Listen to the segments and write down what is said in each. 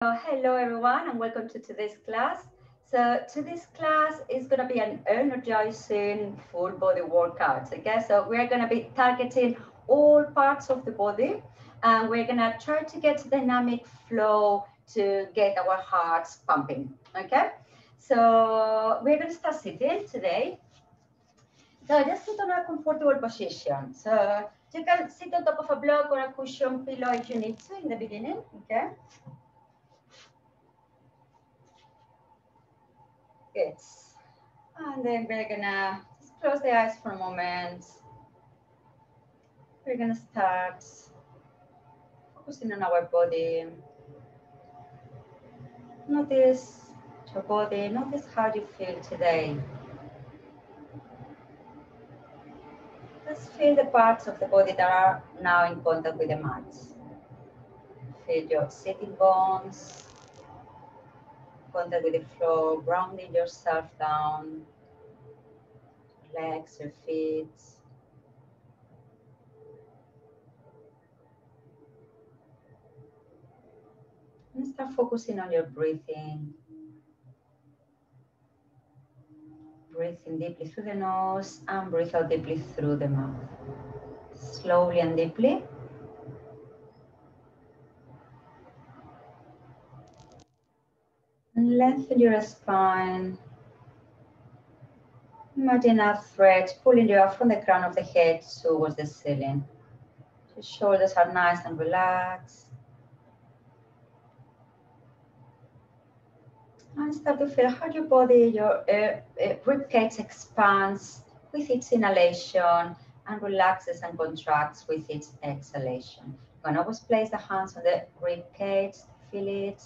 Hello everyone and welcome to today's class. So today's class is going to be an energizing full body workout. Okay, so we're going to be targeting all parts of the body and we're going to try to get dynamic flow to get our hearts pumping. Okay, so we're going to start sitting today. So just sit on a comfortable position. So you can sit on top of a block or a cushion pillow if you need to in the beginning. Okay. Good. And then we're gonna just close the eyes for a moment. We're gonna start focusing on our body. Notice your body, notice how you feel today. Just feel the parts of the body that are now in contact with the mat. Feel your sitting bones, contact with the floor, grounding yourself down, legs, your feet. And start focusing on your breathing. Breathe in deeply through the nose and breathe out deeply through the mouth. Slowly and deeply. And lengthen your spine. Imagine a thread pulling you up from the crown of the head towards the ceiling. Your shoulders are nice and relaxed. And start to feel how your body, your rib cage expands with its inhalation and relaxes and contracts with its exhalation. You can always place the hands on the rib cage, feel it.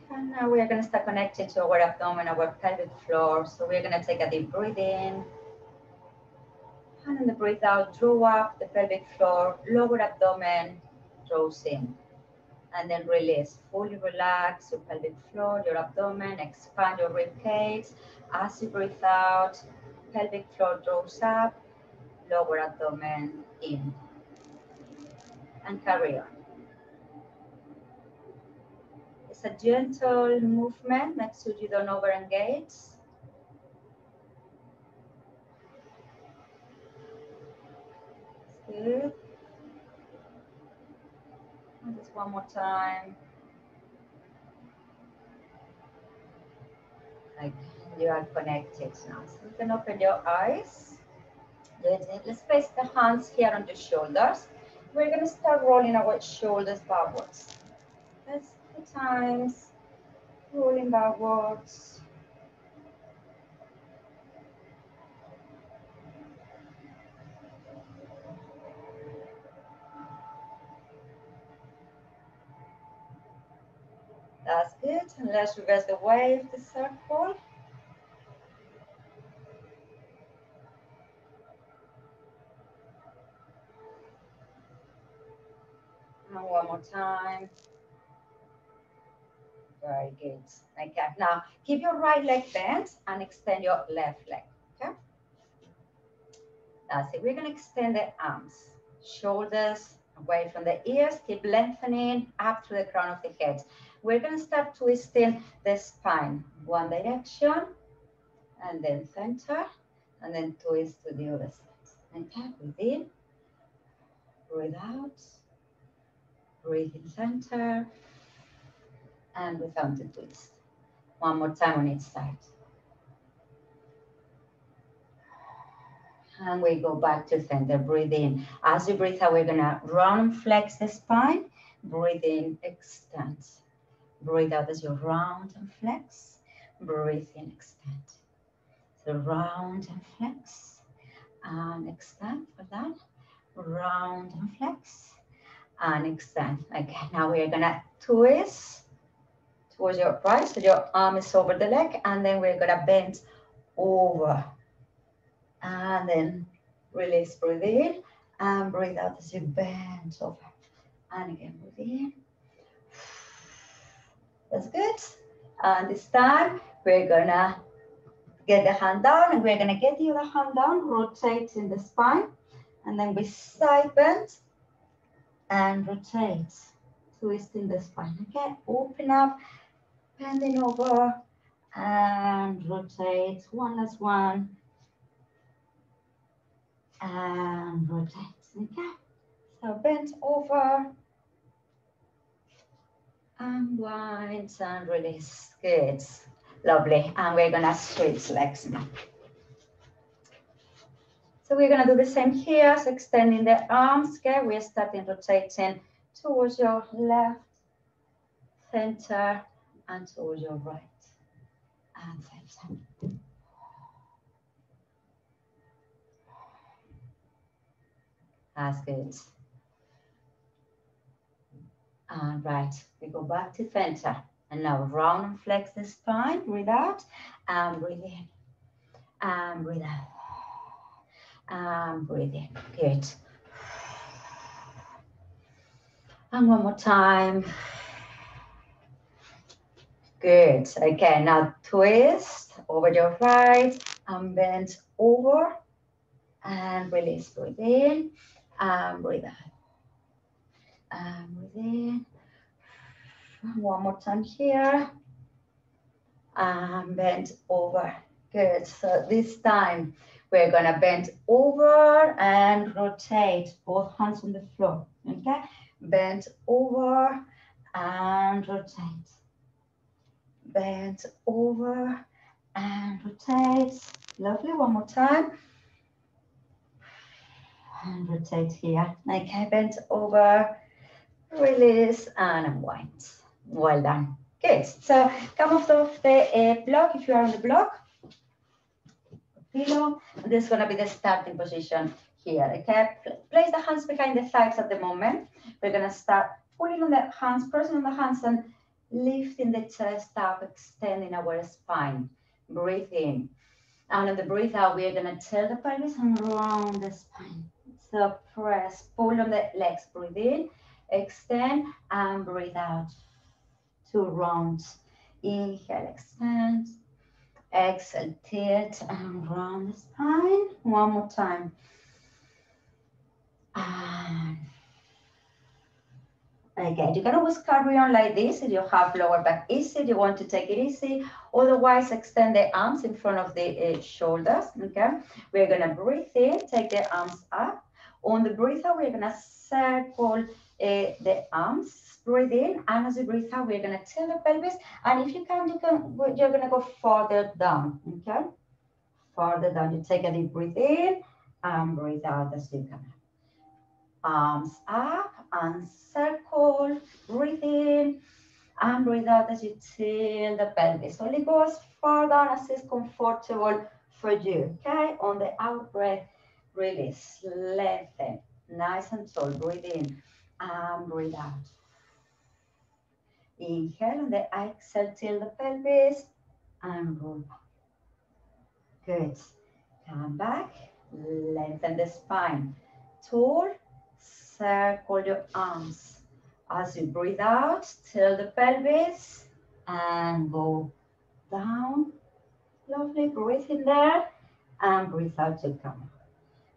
And now we are going to start connecting to our abdomen, our pelvic floor. So we're going to take a deep breath in. And on the breath out, draw up the pelvic floor, lower abdomen, draws in. And then release. Fully relax your pelvic floor, your abdomen, expand your rib cage. As you breathe out, pelvic floor draws up, lower abdomen in. And carry on. It's a gentle movement, make sure you don't over engage. Good. And just one more time. Like you are connected now. So you can open your eyes. Let's place the hands here on the shoulders. We're going to start rolling our shoulders backwards. That's 2 times. Rolling backwards. That's good. And let's reverse the wave, the circle. And one more time. Very good. Okay. Now keep your right leg bent and extend your left leg. Okay. That's it. We're going to extend the arms, shoulders away from the ears. Keep lengthening up to the crown of the head. We're going to start twisting the spine. One direction, and then center, and then twist to the other side. Okay, breathe in, breathe out, breathe in center, and without the twist. One more time on each side. And we go back to center, breathe in. As you breathe out, we're gonna round and flex the spine. Breathe in, extend. Breathe out as you round and flex. Breathe in, extend. So round and flex and extend for that. Round and flex and extend. Okay, now we are gonna twist towards your right, so your arm is over the leg, and then we're gonna bend over. And then release, breathe in, and breathe out as you bend over. And again, breathe in. That's good. And this time, we're gonna Get the hand down, and we're gonna get the other hand down, rotate in the spine, and then we side bend and rotate, twisting the spine. Okay, open up, bending over, and rotate. One last one, and rotate. Okay, so bend over, unwind and release. Good, lovely. And we're gonna switch legs now. So we're gonna do the same here. So extending the arms. Okay, we're starting rotating towards your left, center, and towards your right and center. That's good. And right, we go back to center. And now round and flex the spine. Breathe out and breathe in. And breathe out. And breathe in. Good. And one more time. Good. Okay, now twist over your right and bend over and release. Breathe in and breathe out. And breathe in. One more time here. And bend over. Good. So this time we're gonna bend over and rotate. Both hands on the floor. Okay. Bend over and rotate. Bend over and rotate. Lovely. One more time. And rotate here. Okay. Bend over. Release and unwind. Well done. Good. So come off the block if you are on the block. Pillow. And this is going to be the starting position here. Okay. Place the hands behind the thighs at the moment. We're going to start pulling on the hands, pressing on the hands, and lifting the chest up, extending our spine. Breathe in. And on the breathe out, we are going to tilt the pelvis and round the spine. So press, pull on the legs. Breathe in, extend, and breathe out. 2 rounds. Inhale, extend. Exhale, tilt, and round the spine. One more time. And again, you can always carry on like this if you have lower back easy. You want to take it easy. Otherwise, extend the arms in front of the shoulders. Okay, we're gonna breathe in, take the arms up. On the breathe out, we're gonna circle the arms. Breathe in, and as you breathe out, we're gonna tilt the pelvis. And if you can, you're gonna go further down. Okay, further down. You take a deep breath in and breathe out as you come. Arms up and circle, breathe in and breathe out as you tilt the pelvis. Only go as far down as is comfortable for you. Okay, on the out breath, release, lengthen, nice and tall. Breathe in and breathe out. Inhale, on the exhale, tilt the pelvis and roll back. Good. Come back, lengthen the spine, tall. Circle your arms. As you breathe out, tilt the pelvis and go down. Lovely, breathe in there and breathe out to come.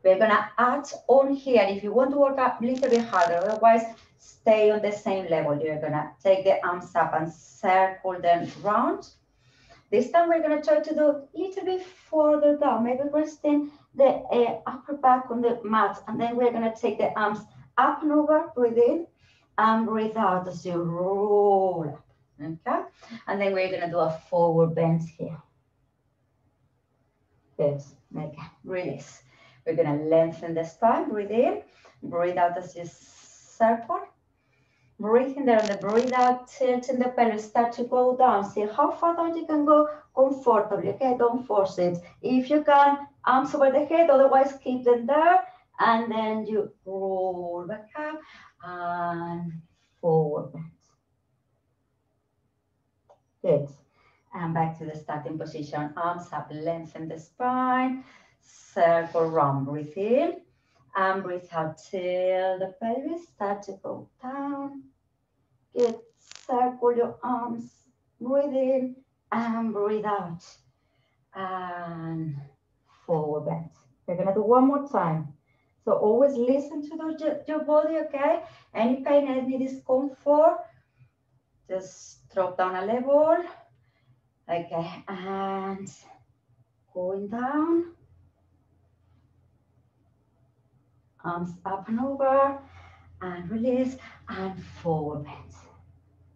We're gonna add on here. If you want to work a little bit harder, otherwise stay on the same level. You're gonna take the arms up and circle them round. This time we're gonna try to do a little bit further down, maybe resting the upper back on the mat, and then we're gonna take the arms up and over, breathe in, and breathe out as you roll up, okay? And then we're gonna do a forward bend here. Good, okay, release. We're gonna lengthen the spine, breathe in, breathe out as you circle. Breathe in there, on the breathe out, tilting the pelvis, start to go down. See how far down you can go comfortably, okay? Don't force it. If you can, arms over the head, otherwise keep them there. And then you roll back up and forward bend. Good. And back to the starting position. Arms up, lengthen the spine. Circle round, breathe in. And breathe out till the pelvis start to go down. Good. Circle your arms. Breathe in and breathe out. and forward bend. We're gonna do one more time. So always listen to your body, okay? Any pain, any discomfort, just drop down a level. Okay, and going down, arms up and over, and release, and forward bend.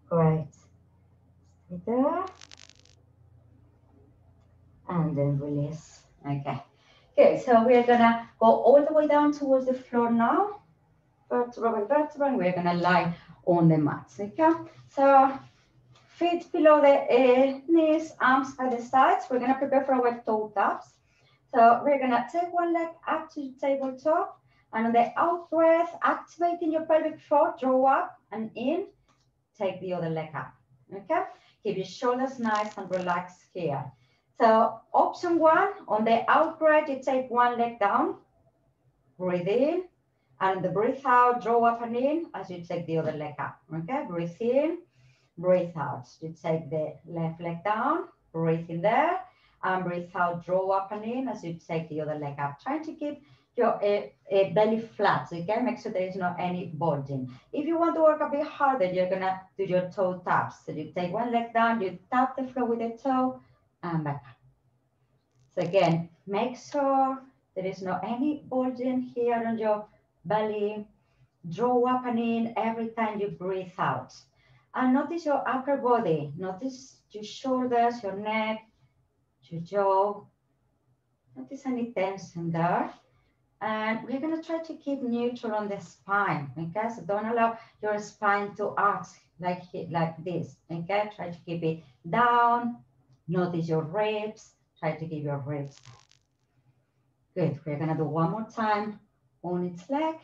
Great. Stay there, and then release. Okay, good. So we're gonna go all the way down towards the floor now. Vertebra by vertebra, and we're gonna lie on the mat. Okay, so feet below the knees, arms by the sides. We're gonna prepare for our toe taps. So we're gonna take one leg up to the tabletop, and on the out breath, activating your pelvic floor, draw up and in, take the other leg up, okay? Keep your shoulders nice and relaxed here. So option one, on the out breath, you take one leg down, breathe in, and the breathe out, draw up and in as you take the other leg up, okay? Breathe in, breathe out. You take the left leg down, breathe in there, and breathe out, draw up and in as you take the other leg up. Trying to keep your belly flat, okay? Make sure there is not any bulging. If you want to work a bit harder, you're gonna do your toe taps. So you take one leg down, you tap the floor with the toe, and back up. So again, make sure there is not any bulging here on your belly. Draw up and in every time you breathe out. And notice your upper body. Notice your shoulders, your neck, your jaw. Notice any tension there. And we're going to try to keep neutral on the spine, okay? So don't allow your spine to arch like this, okay? Try to keep it down. Notice your ribs. Try to keep your ribs. Good. We're going to do one more time on its leg.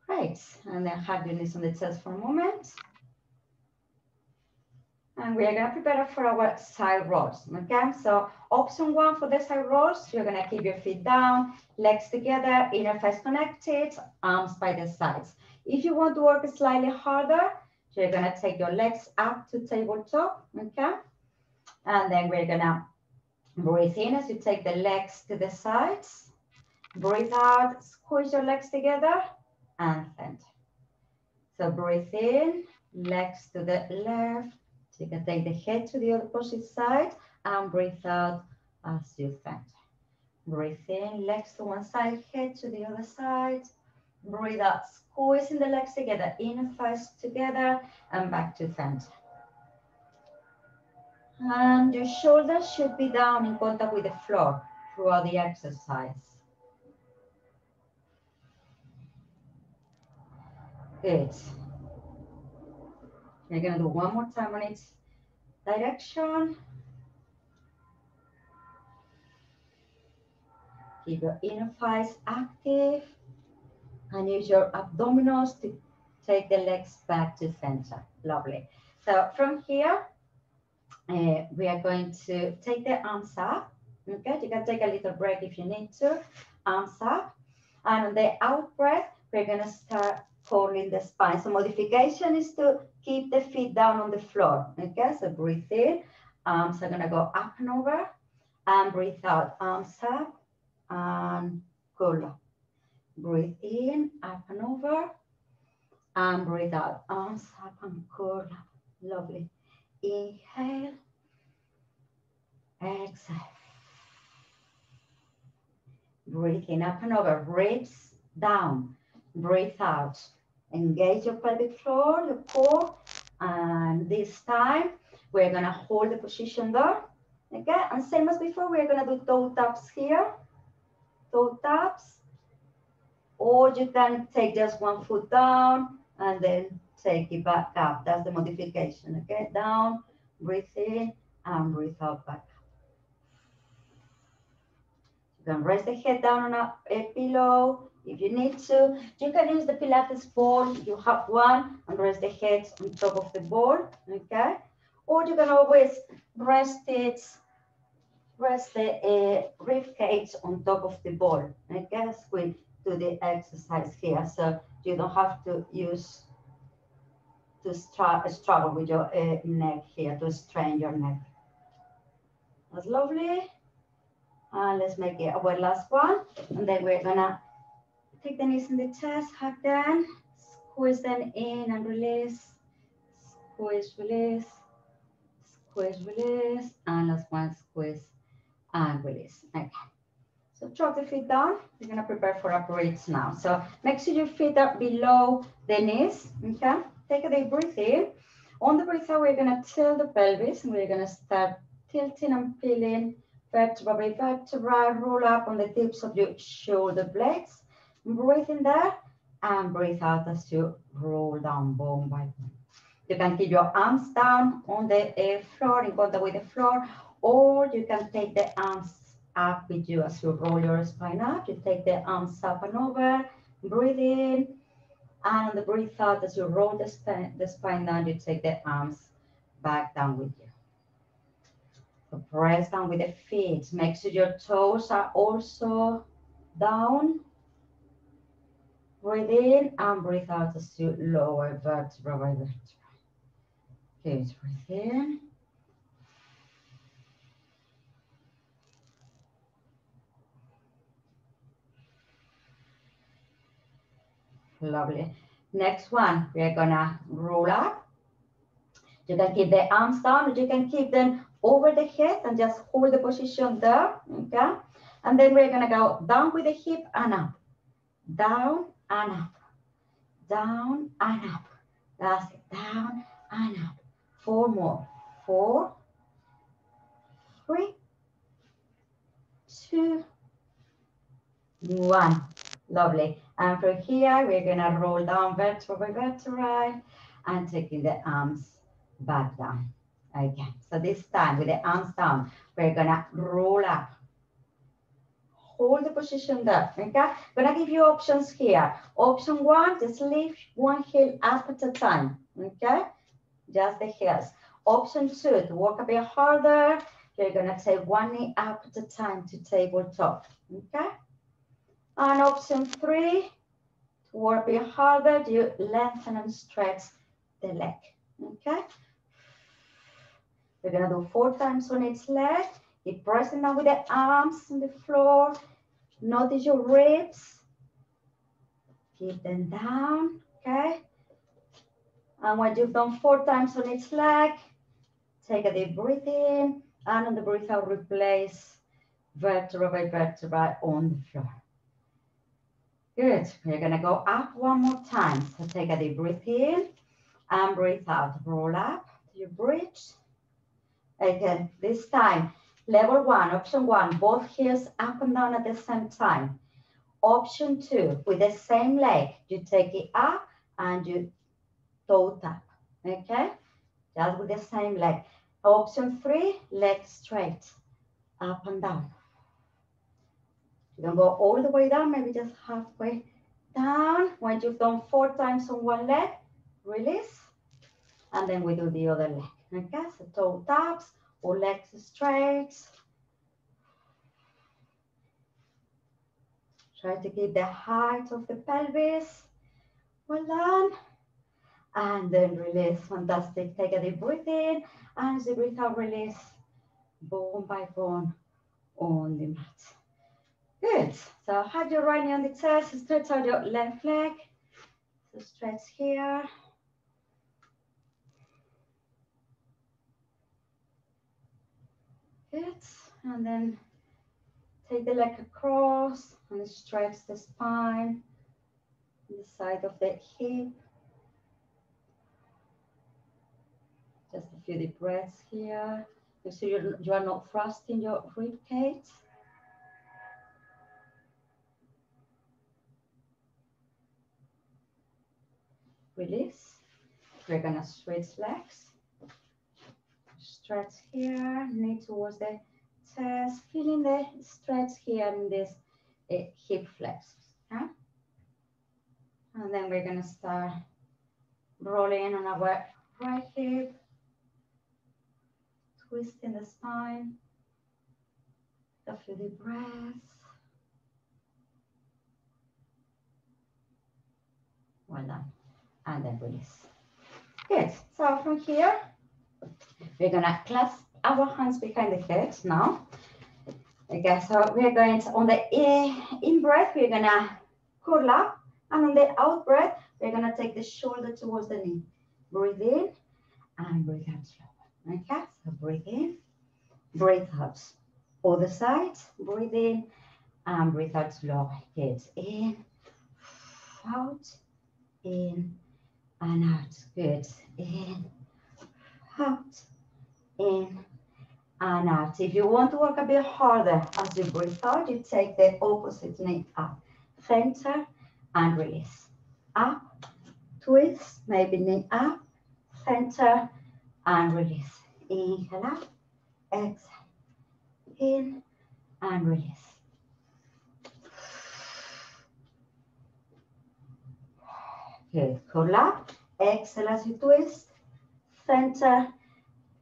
Great. And then have your knees on the chest for a moment. And we are going to prepare for our side rolls, okay? So option one for the side rolls, you're going to keep your feet down, legs together, inner thighs connected, arms by the sides. If you want to work slightly harder, you're going to take your legs up to tabletop, okay? And then we're going to breathe in as you take the legs to the sides. Breathe out, squeeze your legs together, and bend. So breathe in, legs to the left. So you can take the head to the opposite side and breathe out as you bend. Breathe in, legs to one side, head to the other side. Breathe out, squeezing the legs together, inner thighs together, and back to bend. And your shoulders should be down in contact with the floor throughout the exercise. Good. We're going to do one more time on each direction. Keep your inner thighs active and use your abdominals to take the legs back to center. Lovely. So from here, we are going to take the arms up. Okay, you can take a little break if you need to. Arms up. And on the out breath, we're going to start curling the spine. So modification is to keep the feet down on the floor. Okay, so breathe in. Arms are going to go up and over. And breathe out. Arms up and curl up. Breathe in, up and over. And breathe out. Arms up and curl up. Lovely. Inhale. Exhale. Breathe in, up and over. Ribs down. Breathe out. Engage your pelvic floor, your core. And this time, we're going to hold the position there. Okay, and same as before, we're going to do toe taps here. Toe taps. Or you can take just one foot down and then take it back up. That's the modification, okay? Down, breathe in, and breathe out back up. You can rest the head down on a pillow if you need to. You can use the Pilates ball if you have one and rest the head on top of the ball, okay? Or you can always rest the rib cage on top of the ball, okay? As we do the exercise here, so you don't have to use to struggle with your neck here to strain your neck. That's lovely. And let's make it our last one. And then we're gonna take the knees in the chest, hug them, squeeze them in and release. Squeeze, release, squeeze, release. And last one, squeeze and release. Okay. So drop the feet down. We're gonna prepare for a bridge now. So make sure your feet are below the knees, okay? Take a deep breath in. On the breath out, we're gonna tilt the pelvis and we're gonna start tilting and peeling vertebra by vertebra, roll up on the tips of your shoulder blades. Breathe in there and breathe out as you roll down bone by bone. You can keep your arms down on the floor in contact with the floor, or you can take the arms up with you as you roll your spine up. You take the arms up and over, breathe in, and on the breathe out as you roll the spine down, you take the arms back down with you. So press down with the feet. Make sure your toes are also down. Breathe in and breathe out as you lower vertebra by vertebra. Good, breathe in. Lovely. Next one, we're gonna roll up. You can keep the arms down, or you can keep them over the head and just hold the position there, okay? And then we're gonna go down with the hip and up, down and up, down and up. That's it, down and up. 4 more, 4, 3, 2, 1. Lovely. And from here, we're gonna roll down vertebra by vertebra and taking the arms back down. Again. So this time with the arms down, we're gonna roll up. Hold the position there, okay? Gonna give you options here. Option 1, just lift one heel up at a time, okay? Just the heels. Option 2, to work a bit harder, you're gonna take one knee up at a time to tabletop, okay? And option 3, to work a bit harder, you lengthen and stretch the leg, okay? We're gonna do 4 times on each leg. Keep pressing down with the arms on the floor. Notice your ribs. Keep them down, okay? And when you've done 4 times on each leg, take a deep breath in, and on the breath out, replace vertebra by vertebra on the floor. Good. We're gonna go up 1 more time. So take a deep breath in and breathe out. Roll up to your bridge. Again, this time, level 1, option 1, both heels up and down at the same time. Option 2, with the same leg, you take it up and you toe tap, okay? Just with the same leg. Option 3, leg straight, up and down. You don't go all the way down, maybe just halfway down. When you've done 4 times on one leg, release, and then we do the other leg. Okay, so toe taps or legs straight. Try to keep the height of the pelvis. Well done. And then release. Fantastic. Take a deep breath in. And as you breathe out, release bone by bone on the mat. Good. So have your right knee on the chest. Stretch out your left leg. So stretch here. Good. And then take the leg across and stretch the spine, the side of the hip. Just a few deep breaths here. You see you are not thrusting your rib cage. Release. We're gonna switch legs. Stretch here, knee towards the chest, feeling the stretch here in this hip flex. Okay? And then we're gonna start rolling on our right hip, twisting the spine. A few deep breaths. Well done. And then release. Good. So from here, we're gonna clasp our hands behind the head now. Okay, so we're going to, on the in breath, we're gonna curl up, and on the out breath, we're gonna take the shoulder towards the knee. Breathe in and breathe out slow. Okay, so breathe in, breathe out. Other side, breathe in and breathe out slow. Good. In, out, in, and out. Good. In, out, in, and out. If you want to work a bit harder as you breathe out, you take the opposite knee up. Center and release. Up, twist, maybe knee up, center and release. Inhale up, exhale, in and release. Good. Curl up, exhale as you twist, center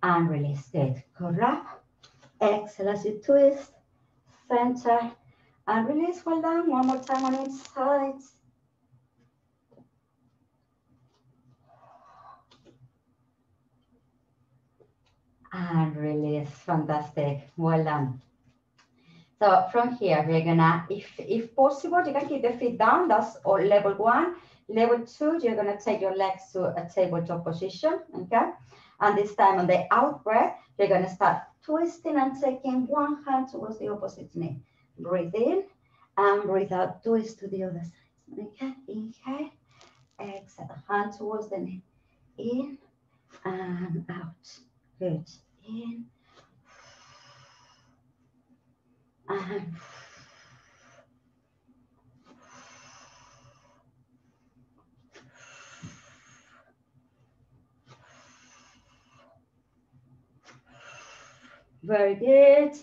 and release. Good. Curl up, exhale as you twist, center and release. Well done. One more time on each side. And release. Fantastic. Well done. So from here, we're gonna, if possible, you can keep the feet down. That's all level 1. Level 2, you're gonna take your legs to a tabletop position, okay? And this time on the out breath, you're gonna start twisting and taking one hand towards the opposite knee. Breathe in and breathe out, twist to the other side, okay? Inhale, exhale, hand towards the knee. In and out, good. In and very good.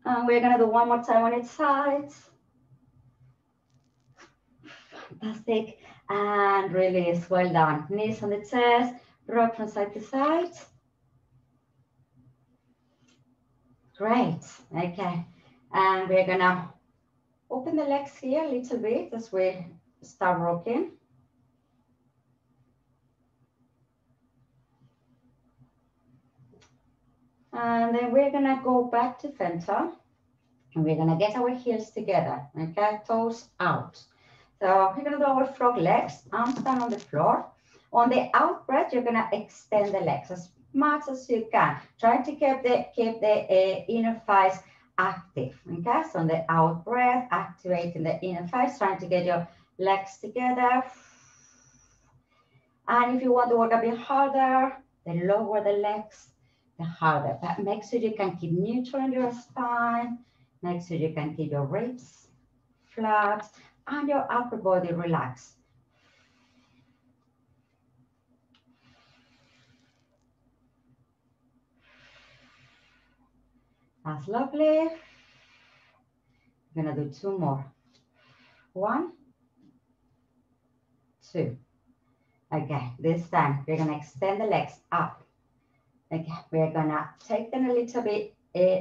And we're gonna do one more time on each side. Fantastic. And release. Well done. Knees on the chest. Rock from side to side. Great. Okay. And we're gonna open the legs here a little bit as we start rocking. And then we're gonna go back to center. And we're gonna get our heels together. Okay, toes out. So we're gonna do our frog legs, arms down on the floor. On the out breath, you're gonna extend the legs as much as you can. Try to keep the inner thighs active. Okay, so on the out breath, activating the inner thighs, trying to get your legs together. And if you want to work a bit harder, the lower the legs, the harder. But make sure you can keep neutral in your spine. Make sure you can keep your ribs flat and your upper body relaxed. That's lovely. I'm gonna do 2 more. 1, 2. Okay, this time we're gonna extend the legs up. Okay, we're gonna take them a little bit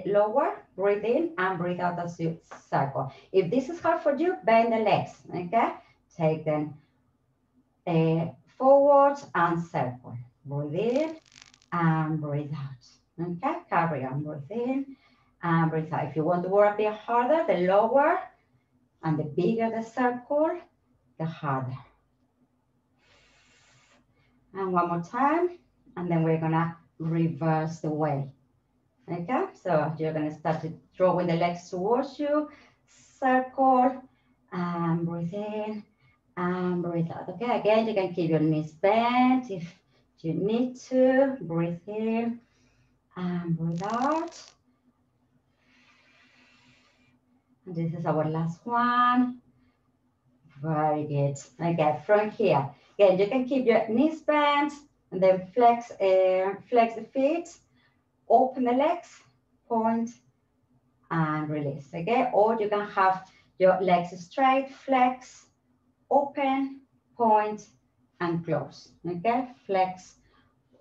lower, breathe in and breathe out as you circle. If this is hard for you, bend the legs, okay? Take them forward and circle. Breathe in and breathe out, okay? Carry on, breathe in and breathe out. If you want to work a bit harder, the lower and the bigger the circle, the harder. And one more time, and then we're gonna reverse the way. Okay, so you're gonna start to drawing the legs towards you, circle, and breathe in, and breathe out. Okay, again, you can keep your knees bent if you need to. Breathe in, and breathe out. And this is our last one. Very good. Okay, from here, again, you can keep your knees bent, and then flex the feet. Open the legs, point, and release, okay? Or you can have your legs straight, flex, open, point, and close, okay? Flex,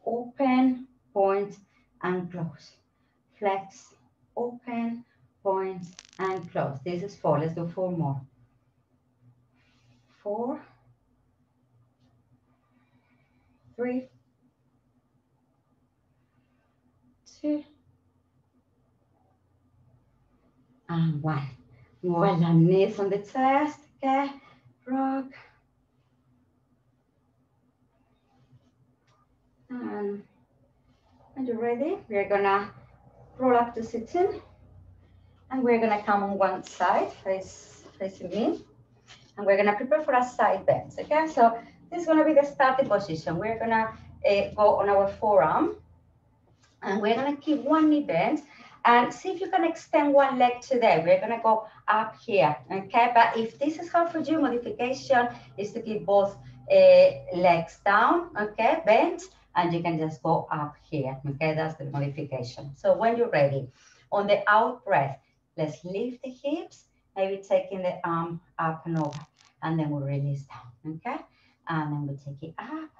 open, point, and close. Flex, open, point, and close. This is 4. Let's do 4 more. 4, 3, And one. Well done, knees on the chest, okay? Rock. And when you're ready, we're gonna roll up to sitting. And we're gonna come on one side, facing me. And we're gonna prepare for a side bend, okay? So this is gonna be the starting position. We're gonna go on our forearm. And we're gonna keep one knee bent and see if you can extend one leg today. We're gonna go up here, okay? But if this is hard for you, modification is to keep both legs down, okay, bent, and you can just go up here, okay? That's the modification. So when you're ready, on the out breath, let's lift the hips, maybe taking the arm up and over, and then we'll release down, okay? And then we take it up,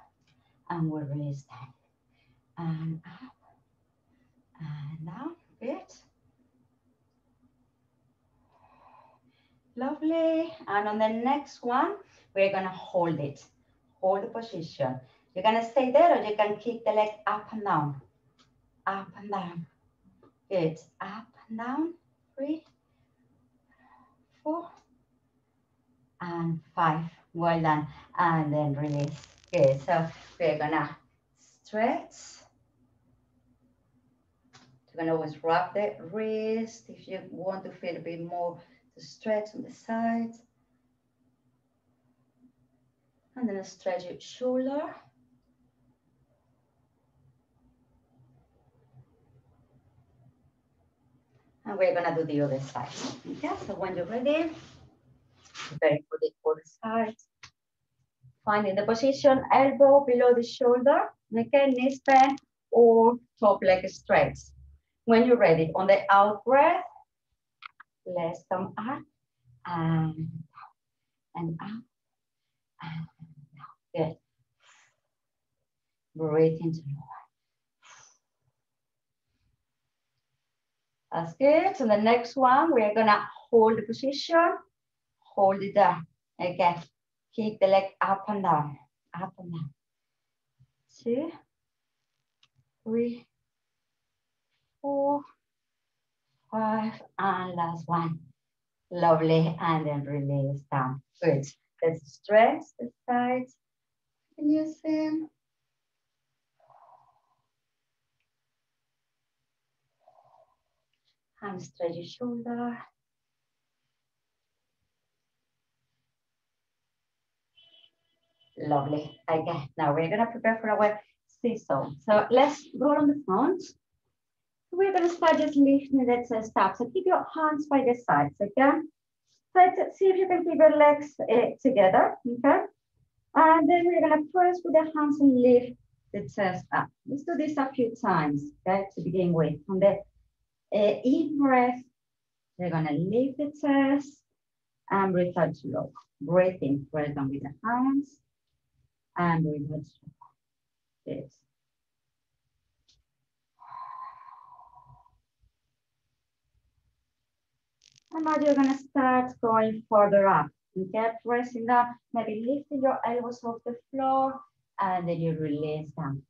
and we'll release down, and up, and down, good. Lovely. And on the next one, we're gonna hold it. Hold the position. You're gonna stay there or you can kick the leg up and down. Up and down. Good. Up and down. 3, 4, and 5. Well done. And then release. Good. So we're gonna stretch. You can always wrap the wrist if you want to feel a bit more to stretch on the sides. And then stretch your shoulder. And we're gonna do the other side. Okay, so when you're ready, prepare for the other side. Finding the position, elbow below the shoulder, okay, knees bent or top leg straight. When you're ready, on the out breath, let's come up and up and down. Good. Breathe into lower. That's good. So the next one, we're gonna hold the position, hold it down. Okay, keep the leg up and down, up and down. 2, 3, 4, 5, and last one. Lovely, and then release down. Good. Let's stretch the sides. Can you see? And stretch your shoulder. Lovely. Okay, now we're gonna prepare for our seesaw. So let's roll on the front. We're gonna start just lifting the chest up. So keep your hands by the sides, okay? Try to see if you can keep your legs together, okay? And then we're gonna press with the hands and lift the chest up. Let's do this a few times, okay, to begin with. On the in breath, we're gonna lift the chest and breathe out slow. Breathe in, press down with the hands and breathe out slow. Yes. And now you're gonna start going further up. Okay, pressing down, maybe lifting your elbows off the floor, and then you release down.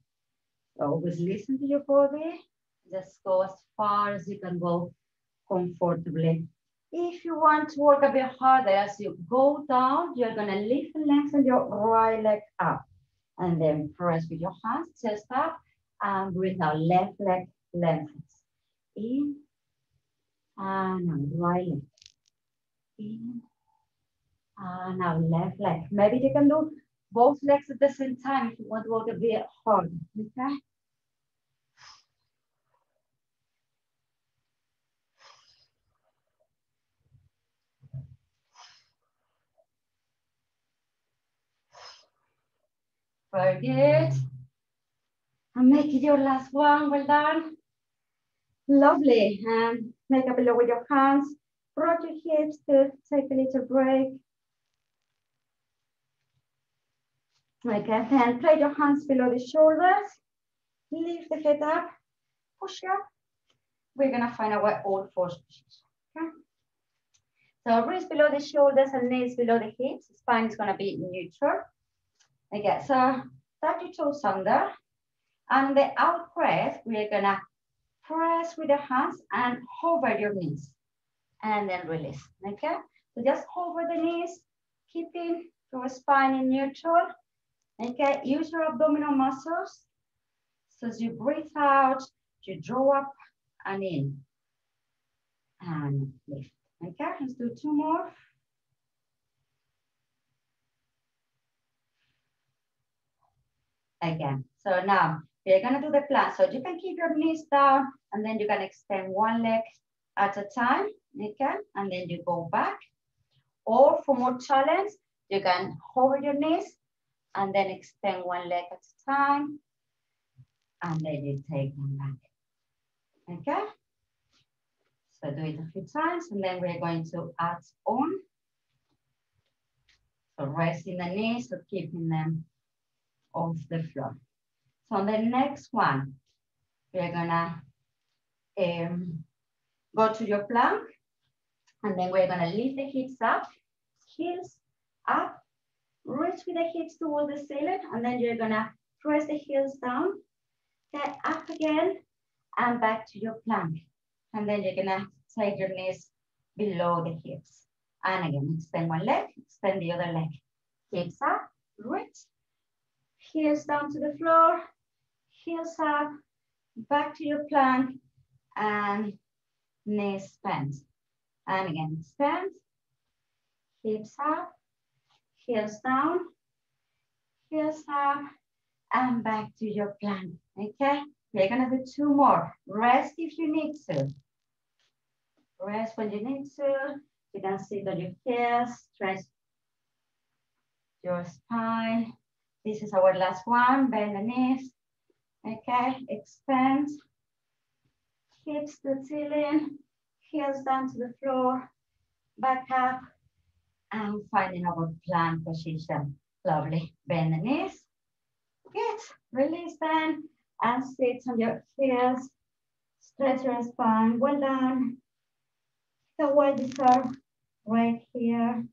So always listen to your body. Just go as far as you can go comfortably. If you want to work a bit harder, as you go down, you're gonna lift and lengthen your right leg up. And then press with your hands, chest up, and breathe out, left leg lengthens. In, and out, right leg. In, and out, left leg. Maybe you can do both legs at the same time if you want to work a bit harder, okay? Very good. And make it your last one, well done. Lovely, and make a pillow with your hands. Rock your hips to take a little break. Okay, then place your hands below the shoulders. Lift the head up, push up. We're gonna find our all fours position, okay? So wrists below the shoulders and knees below the hips. Spine is gonna be neutral. Okay, so tuck your toes under. And the out breath, we're gonna press with the hands and hover your knees. and then release, okay? So just hover the knees, keeping your spine in neutral, okay? Use your abdominal muscles. So as you breathe out, you draw up and in, and lift, okay? Let's do 2 more. Again, so now we're gonna do the plank. So you can keep your knees down, and then you can extend one leg at a time, okay? And then you go back. Or for more challenge, you can hover your knees and then extend one leg at a time. And then you take them back, okay? So do it a few times, and then we're going to add on. So resting the knees, so keeping them off the floor. So on the next one, we're gonna go to your plank, and then we're gonna lift the hips up, heels up, reach with the hips towards the ceiling, and then you're gonna press the heels down, get up again, and back to your plank. And then you're gonna take your knees below the hips. And again, extend one leg, extend the other leg. Hips up, reach, heels down to the floor, heels up, back to your plank, and knees bend. And again, extend, hips up, heels down, heels up, and back to your plank, okay? We're gonna do 2 more. Rest if you need to. Rest when you need to. You can sit on your heels, stretch your spine. This is our last one. Bend the knees, okay? Extend, hips to the ceiling, heels down to the floor, back up, and finding our plank position. Lovely. Bend the knees. Good. Release them and sit on your heels. Stretch your spine. Well done. So well deserved right here.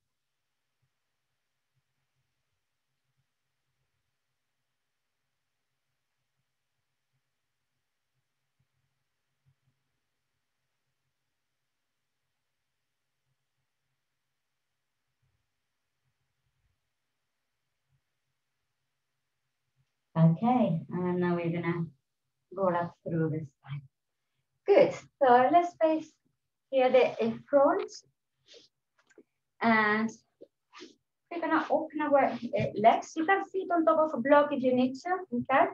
Okay, and now we're gonna go up through the spine. Good. So let's face here the front, and we're gonna open our legs. You can sit on top of a block if you need to. Okay.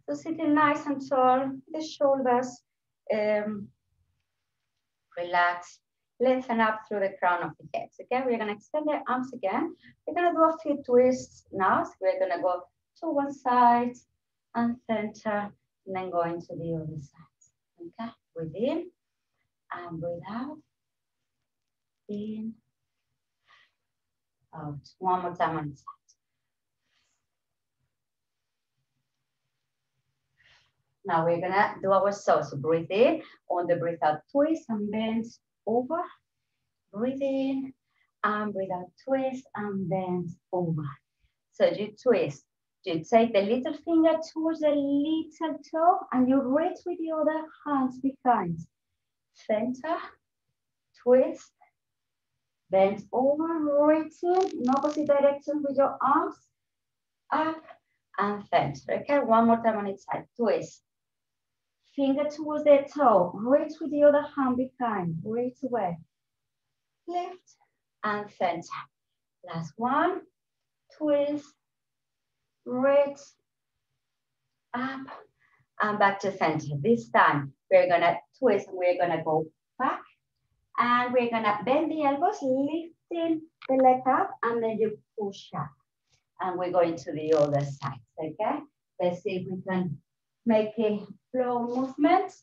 So sitting nice and tall, the shoulders relax, lengthen up through the crown of the head. Okay, we're gonna extend the arms again. We're gonna do a few twists now. So we're gonna go to one side and center, and then going to the other side. Okay, breathe in and breathe out. In, out. One more time on the side. Now we're gonna do our saw. So breathe in, on the breathe out, twist and bend over. Breathe in and breathe out, twist and bend over. So you twist. You take the little finger towards the little toe and you reach with the other hands behind. Center, twist, bend over, reaching in opposite direction with your arms. Up and center. Okay, one more time on each side. Twist. Finger towards the toe. Reach with the other hand behind. Reach away. Lift and center. Last one. Twist. Reach. Up and back to center. This time we're gonna twist and we're gonna go back. And we're gonna bend the elbows, lifting the leg up, and then you push up. And we're going to the other side, okay? Let's see if we can make a flow movement.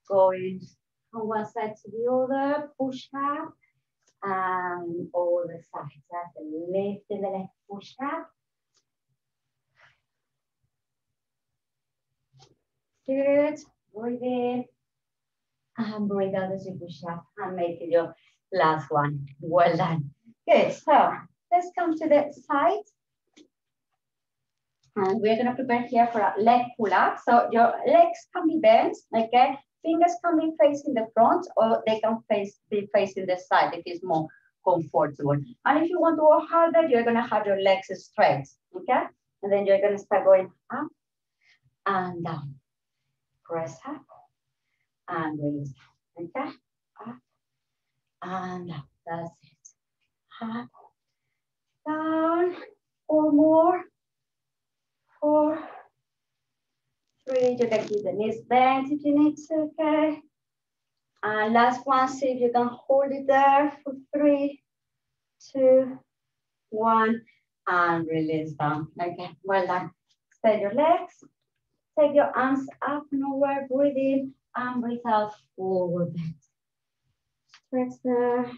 Going from one side to the other, push up, and all the sides. That's lifting the leg, push up. Good, breathe in, and breathe out as you push up, and make it your last one. Well done. Good, so let's come to the side. And we're gonna prepare here for a leg pull-up. So your legs can be bent, okay? Fingers can be facing the front or they can be facing the side if it's more comfortable. And if you want to work harder, you're going to have your legs straight, okay? And then you're going to start going up and down. Press up and release, okay? Up and down. That's it. Up, down, 4 more. 4, 3. You can keep the knees bent if you need to, okay? And last one, see if you can hold it there for 3, 2, 1, and release down. Okay, well done. Spread your legs. Take your arms up and over. Breathe in and breathe out. Forward bend. Stretch there.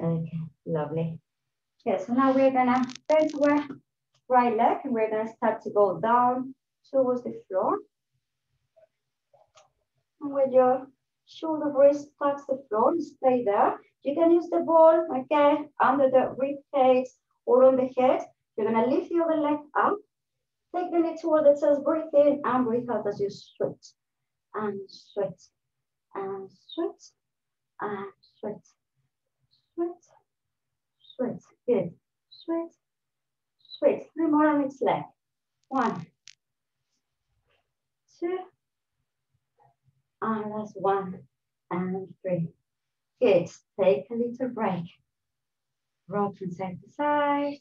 Okay, lovely. Okay, so now we're gonna bend our right leg and we're gonna start to go down towards the floor. And with your shoulder wrist touch the floor, stay there. You can use the ball, okay, under the rib cage or on the head. You're gonna lift the other leg up. Take the knee toward the chest, breathe in and breathe out as you switch. And switch, and switch, and switch, switch, switch. Good. Switch, switch. 3 more on each leg. 1, 2, and last 1, and 3. Good. Take a little break. Rock from side to side.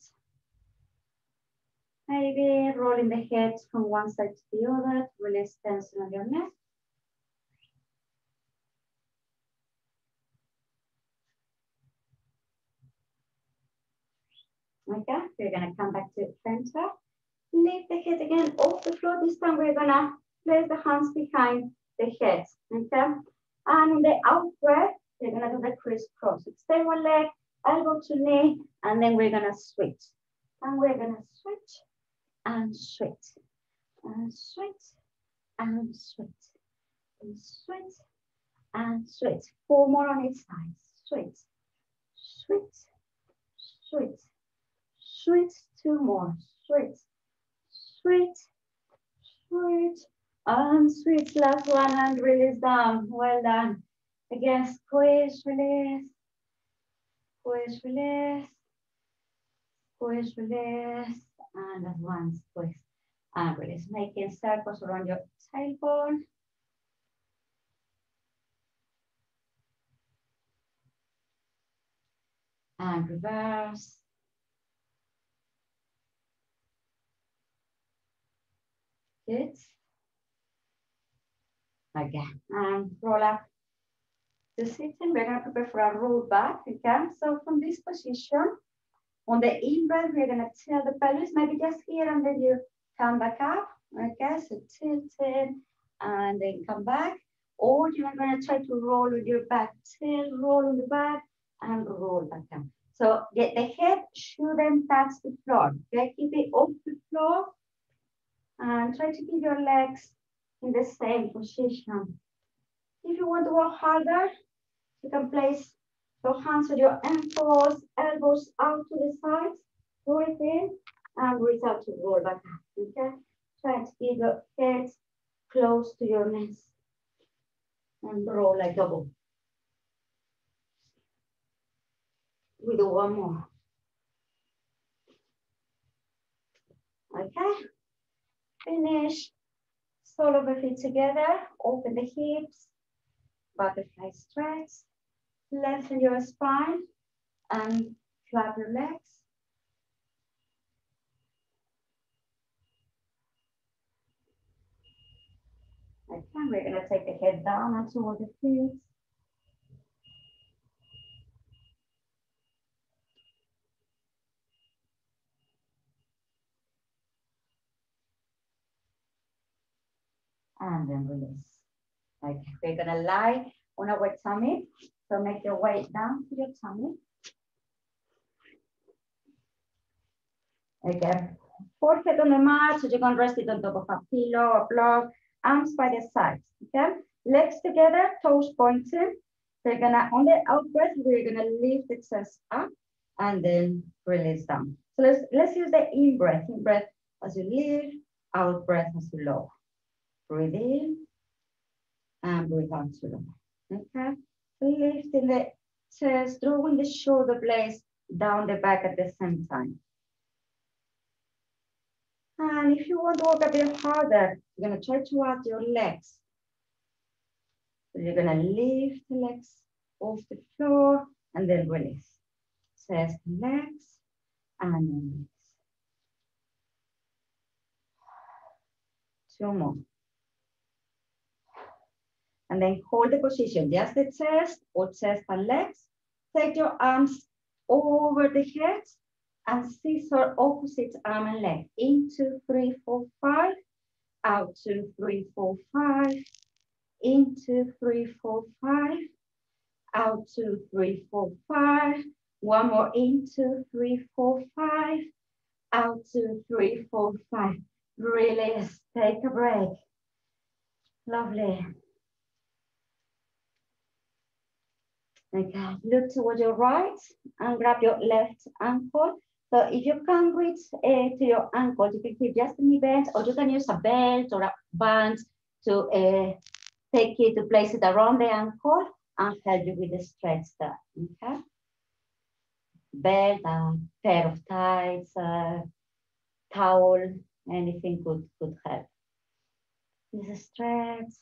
Maybe rolling the head from one side to the other to release tension on your neck. Okay, we're gonna come back to center. Lift the head again off the floor. This time we're gonna place the hands behind the head, okay? And in the out breath, we're gonna do the crisscross. Extend one leg, elbow to knee, and then we're gonna switch. And we're gonna switch, and switch, and switch, and switch, and switch, and switch. 4 more on each side. Switch, switch, switch, switch. 2 more. Switch, switch, switch, and switch. Last one and release down. Well done. Again, squeeze, release, squeeze, release, squeeze, release, and last one, squeeze and release. Making circles around your tailbone. And reverse. Good. Again, and roll up to sitting. We're going to prepare for a roll back again. So from this position, on the in-breath, we're going to tilt the pelvis, maybe just here, and then you come back up. Okay, so tilt it, and then come back. Or you're going to try to roll with your back. Tilt, roll on the back, and roll back down. So get the head shouldn't touch the floor. Okay, keep it off the floor. And try to keep your legs in the same position. If you want to work harder, you can place your hands on your ankles, elbows out to the sides, breathe in, and breathe out to roll back up, okay? Try to keep your head close to your knees and roll like double. We do one more. Okay? Finish. Sole of the feet together, open the hips, butterfly stretch, lengthen your spine, and flap your legs. Okay, we're gonna take the head down and toward the feet. And then release. Okay, we're gonna lie on our tummy. So make your way down to your tummy. Again, forehead on the mat, so you can rest it on top of a pillow or block, arms by the sides, okay? Legs together, toes pointed. So you're gonna, on the out breath, we're gonna lift the chest up and then release down. So let's use the in breath. In breath as you lift, out breath as you lower. Breathe in and breathe out to lower. Okay? Lifting the chest, drawing the shoulder blades down the back at the same time. And if you want to work a bit harder, you're going to try to add your legs. So you're going to lift the legs off the floor and then release. Chest, legs, and then release. 2 more. And then hold the position, just the chest or chest and legs. Take your arms over the head and scissor opposite arm and leg. In 2, 3, 4, 5. Out 2, 3, 4, 5. In 2, 3, 4, 5. Out 2, 3, 4, 5. One more. In 2, 3, 4, 5. Out 2, 3, 4, 5. Release. Take a break. Lovely. Okay, look toward your right and grab your left ankle. So if you can't reach to your ankle, you can keep just a knee bent, or you can use a belt or a band to take it to place it around the ankle and help you with the stretch there. Okay. Belt, a pair of tights, towel, anything could help. This is stretch.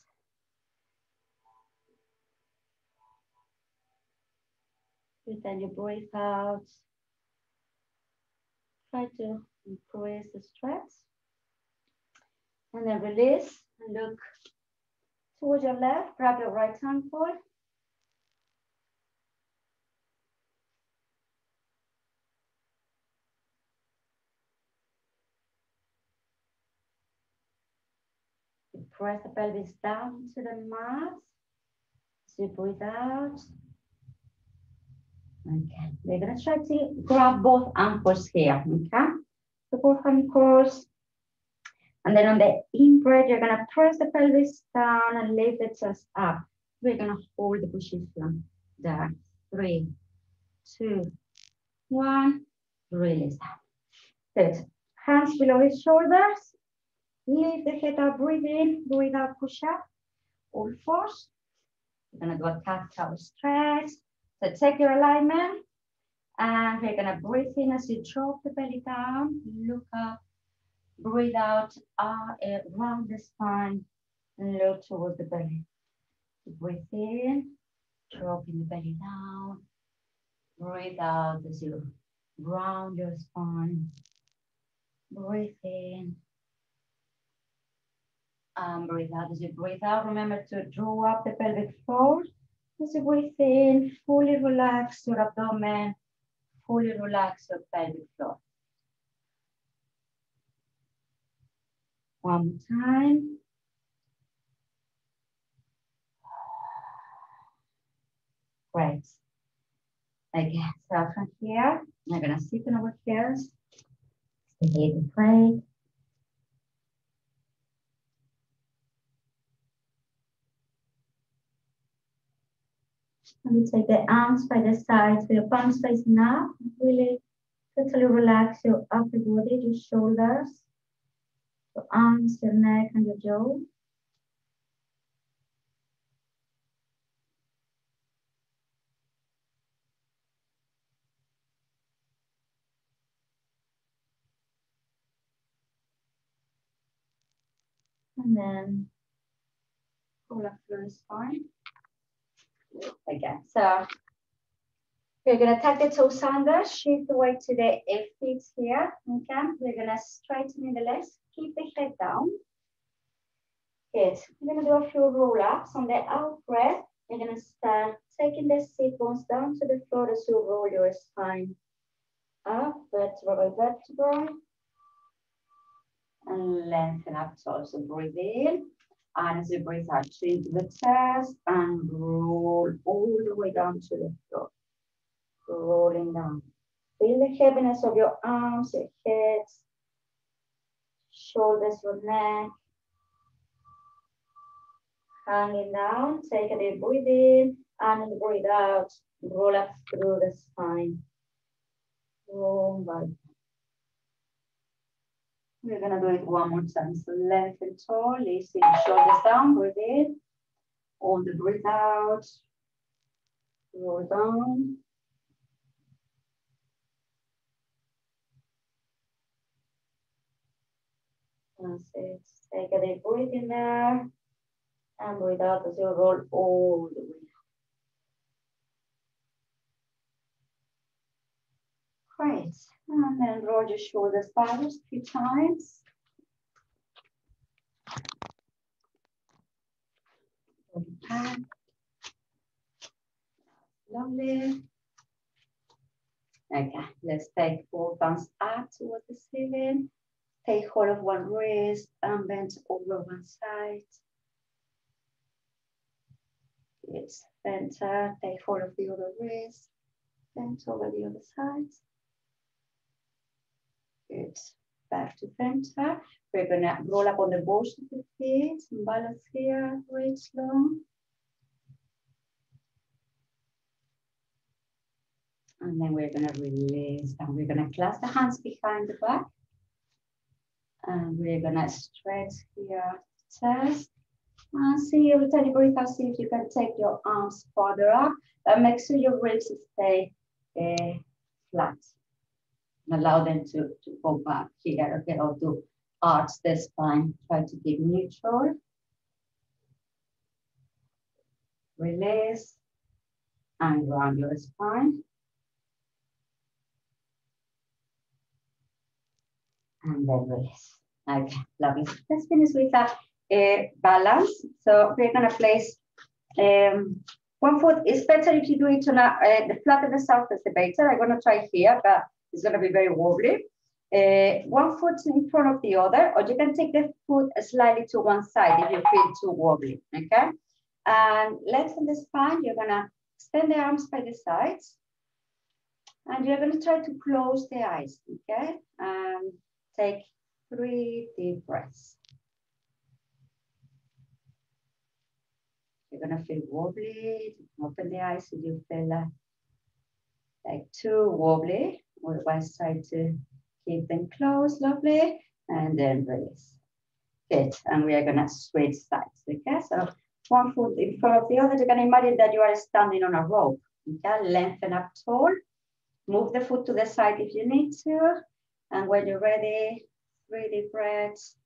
Then you breathe out. Try to increase the stretch. And then release. And look towards your left. Grab your right ankle. Press the pelvis down to the mat. As you breathe out. Okay, we're gonna try to grab both ankles here, okay? So both ankles. And then on the in breath, you're gonna press the pelvis down and lift the chest up. We're gonna hold the position there. 3, 2, 1. Release. Good. Hands below his shoulders. Lift the head up, breathe in, breathe out, push up. All fours. We're gonna do a cat-cow stretch. So take your alignment, and we're gonna breathe in as you drop the belly down, look up, breathe out, round the spine, and look towards the belly. Breathe in, dropping the belly down, breathe out as you round your spine, breathe in, and breathe out. As you breathe out, remember to draw up the pelvic floor. As you breathe in, fully relax your abdomen, fully relax your pelvic floor. One more time. Great. Again, so from here, I'm gonna sit on our chairs. Stay the break. And we take the arms by the sides, with your palms facing up. Really totally relax your upper body, your shoulders, your arms, your neck, and your jaw. And then pull up through the spine. Again, so we're gonna tuck the toes under, shift the weight to the feet here. Okay, we're gonna straighten the legs, keep the head down. Good. We're gonna do a few roll-ups. On the out breath, you're gonna start taking the sit bones down to the floor as you roll your spine up, vertebra by vertebra. And lengthen up, so also breathe in. And as you breathe out, chin to the chest and roll all the way down to the floor. Rolling down. Feel the heaviness of your arms, your head, shoulders, your neck. Hanging down, take a deep breath in and breathe out. Roll up through the spine. Roll back. We're gonna do it one more time. So lengthen tall, listen, shoulders down, breathe in. On the breathe out, roll down. That's it. Take a deep breath in there. And breathe out as you roll all the way. Great. And then roll your shoulders backwards 3 times. Roll it back. Lovely. Okay, let's take both thumbs up towards the ceiling. Take hold of one wrist and bend over one side. Good. Center. Take hold of the other wrist. Bend over the other side. Good. Back to center. We're gonna roll up on the balls of the feet. Balance here. Reach long. And then we're gonna release. And we're gonna clasp the hands behind the back. And we're gonna stretch here, chest. And see every time you breathe out, see if you can take your arms further up. And make sure your ribs stay flat. And allow them to go back here, okay, or to arch the spine. Try to keep neutral. Release and round your spine. And then release. Okay, lovely. Let's finish with a balance. So we're gonna place one foot. It's better if you do it on the flatter the surface, the better. I'm gonna try here, but it's gonna be very wobbly. One foot in front of the other, or you can take the foot slightly to one side if you feel too wobbly, okay? And lengthen the spine. You're gonna extend the arms by the sides. And you're gonna try to close the eyes, okay? And take 3 deep breaths. You're gonna feel wobbly. Open the eyes if you feel like too wobbly. Otherwise, try to keep them closed, lovely. And then release. Good. And we are gonna switch sides, okay? So one foot in front of the other. You can imagine that you are standing on a rope, okay? Lengthen up tall. Move the foot to the side if you need to. And when you're ready, 3 deep breaths.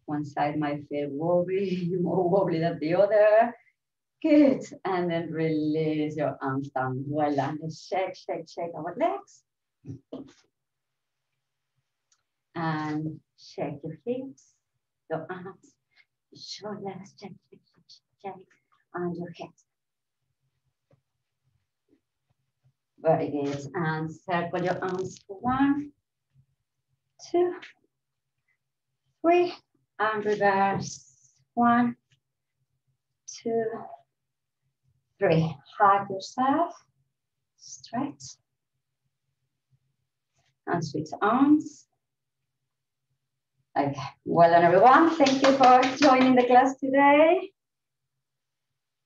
One side might feel wobbly, more wobbly than the other. Good. And then release your arms down. Well done. Shake, shake, shake our legs. And shake your feet, your arms, your shoulders, shake, shake, shake, shake, and your head. Very good. And circle your arms for 1, 2, 3, and reverse. 1, 2, 3. Hug yourself, stretch, and switch arms. Okay, well done everyone. Thank you for joining the class today.